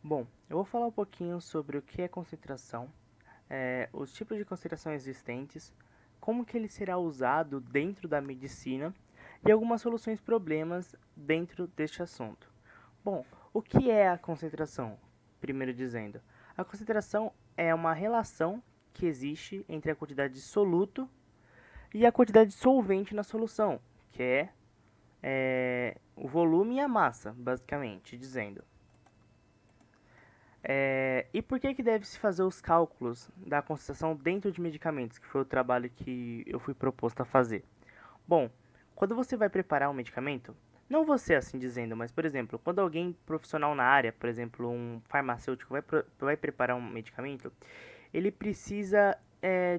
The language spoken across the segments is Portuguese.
Bom, eu vou falar um pouquinho sobre o que é concentração, os tipos de concentração existentes, como que ele será usado dentro da medicina e algumas soluções problemas dentro deste assunto. Bom, o que é a concentração? Primeiro dizendo, a concentração é uma relação que existe entre a quantidade de soluto e a quantidade de solvente na solução, que é o volume e a massa, basicamente dizendo. E por que deve se fazer os cálculos da concentração dentro de medicamentos, que foi o trabalho que eu fui proposto a fazer? Bom, quando você vai preparar um medicamento, não você assim dizendo, mas por exemplo, quando alguém profissional na área, por exemplo, um farmacêutico vai preparar um medicamento, ele precisa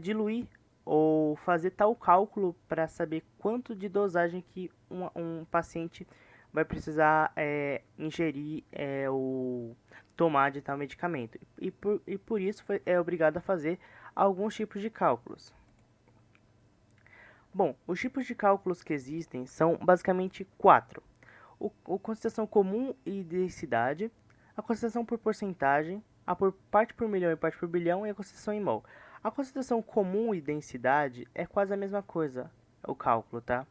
diluir ou fazer tal cálculo para saber quanto de dosagem que um paciente vai precisar ingerir ou tomar de tal medicamento. E por isso é obrigado a fazer alguns tipos de cálculos. Bom, os tipos de cálculos que existem são basicamente quatro: a concentração comum e densidade, a concentração por porcentagem, a por parte por milhão e parte por bilhão e a concentração em mol. A concentração comum e densidade é quase a mesma coisa, o cálculo, tá?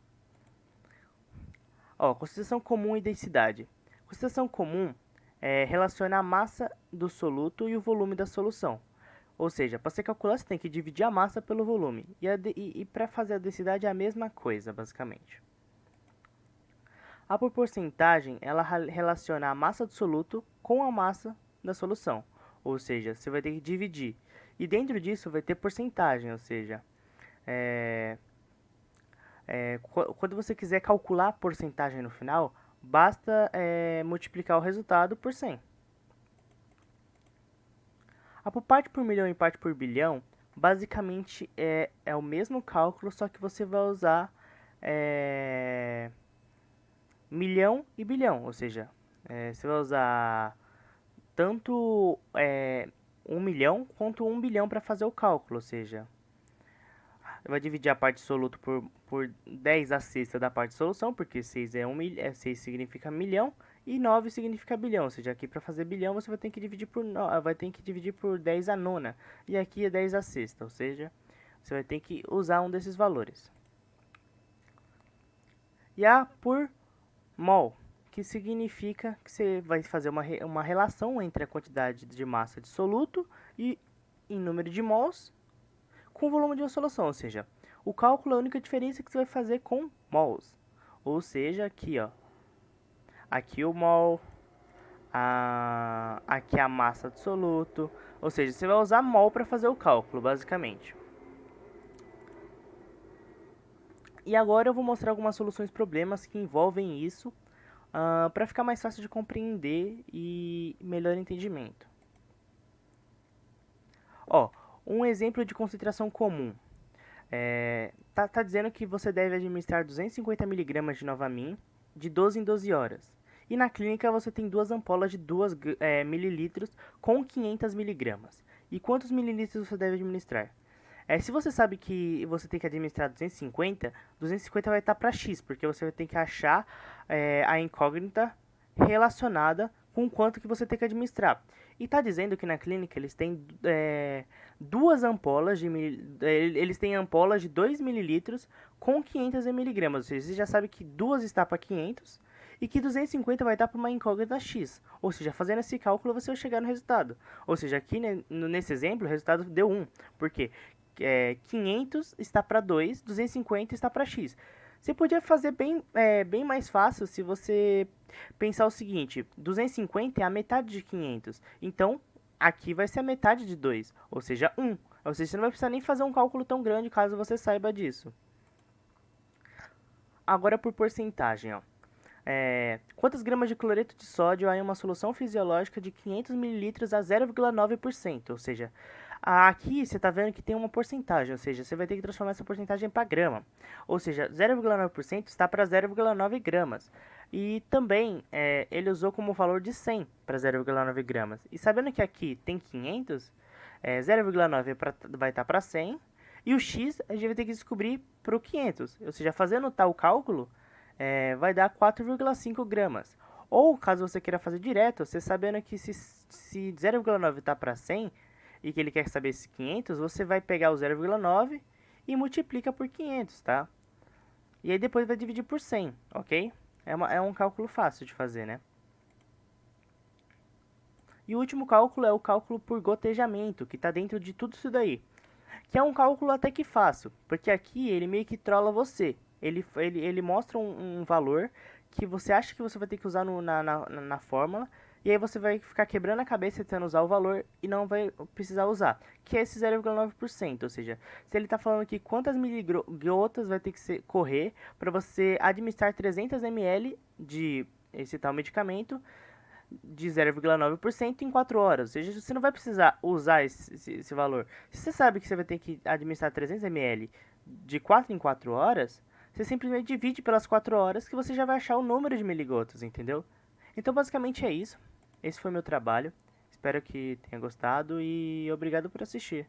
Ó, concentração comum e densidade. Concentração comum relaciona a massa do soluto e o volume da solução. Ou seja, para você calcular, você tem que dividir a massa pelo volume. E para fazer a densidade é a mesma coisa, basicamente. A por porcentagem, ela relaciona a massa do soluto com a massa da solução. Ou seja, você vai ter que dividir. E dentro disso vai ter porcentagem, ou seja, é, quando você quiser calcular a porcentagem no final, basta multiplicar o resultado por 100. A por parte por milhão e parte por bilhão, basicamente é o mesmo cálculo, só que você vai usar milhão e bilhão, ou seja, você vai usar tanto 1 milhão quanto 1 bilhão para fazer o cálculo, ou seja, vai dividir a parte soluto por 10 a sexta da parte de solução, porque 6, 6 significa milhão e 9 significa bilhão, ou seja, aqui para fazer bilhão você vai ter que dividir por 10 a nona, e aqui é 10 a sexta, ou seja, você vai ter que usar um desses valores. E a por mol, que significa que você vai fazer uma relação entre a quantidade de massa de soluto e em número de mols com o volume de uma solução, ou seja, o cálculo é a única diferença que você vai fazer com mols. Ou seja, aqui, ó, aqui o mol, aqui a massa do soluto, ou seja, você vai usar mol para fazer o cálculo, basicamente. E agora eu vou mostrar algumas soluções problemas que envolvem isso, para ficar mais fácil de compreender e melhor entendimento. Ó, um exemplo de concentração comum. Tá dizendo que você deve administrar 250 miligramas de Novamin de 12 em 12 horas. E na clínica você tem duas ampolas de 2 mililitros com 500 miligramas. E quantos mililitros você deve administrar? Se você sabe que você tem que administrar 250, 250 vai estar para X, porque você vai ter que achar a incógnita relacionada com quanto que você tem que administrar. E está dizendo que na clínica eles têm duas ampolas eles têm ampolas de 2 mililitros com 500 miligramas. Ou seja, você já sabe que duas está para 500 e que 250 vai estar para uma incógnita X. Ou seja, fazendo esse cálculo você vai chegar no resultado. Ou seja, aqui nesse exemplo o resultado deu 1. Por quê? 500 está para 2, 250 está para X. Você podia fazer bem mais fácil se você pensar o seguinte: 250 é a metade de 500. Então, aqui vai ser a metade de 2, ou seja, 1. Ou seja, você não vai precisar nem fazer um cálculo tão grande caso você saiba disso. Agora por porcentagem, ó. Quantas gramas de cloreto de sódio há em uma solução fisiológica de 500 ml a 0,9%? Ou seja, aqui você está vendo que tem uma porcentagem, ou seja, você vai ter que transformar essa porcentagem para grama. Ou seja, 0,9% está para 0,9 gramas. E também ele usou como valor de 100 para 0,9 gramas. E sabendo que aqui tem 500, 0,9 vai estar para 100. E o x a gente vai ter que descobrir para o 500. Ou seja, fazendo tal cálculo, vai dar 4,5 gramas. Ou caso você queira fazer direto, você sabendo que se 0,9 está para 100 e que ele quer saber esses 500, você vai pegar o 0,9 e multiplica por 500, tá? E aí depois vai dividir por 100, ok? É um cálculo fácil de fazer, né? E o último cálculo é o cálculo por gotejamento, que está dentro de tudo isso daí. Que é um cálculo até que fácil, porque aqui ele meio que trola você. Ele mostra um valor que você acha que você vai ter que usar na fórmula, e aí você vai ficar quebrando a cabeça tentando usar o valor e não vai precisar usar, que é esse 0,9%. Ou seja, se ele está falando aqui quantas miligotas vai ter que correr para você administrar 300 ml de esse tal medicamento de 0,9% em 4 horas. Ou seja, você não vai precisar usar esse valor. Se você sabe que você vai ter que administrar 300 ml de 4 em 4 horas, você simplesmente divide pelas 4 horas que você já vai achar o número de miligotas, entendeu? Então, basicamente é isso. Esse foi meu trabalho. Espero que tenha gostado e obrigado por assistir.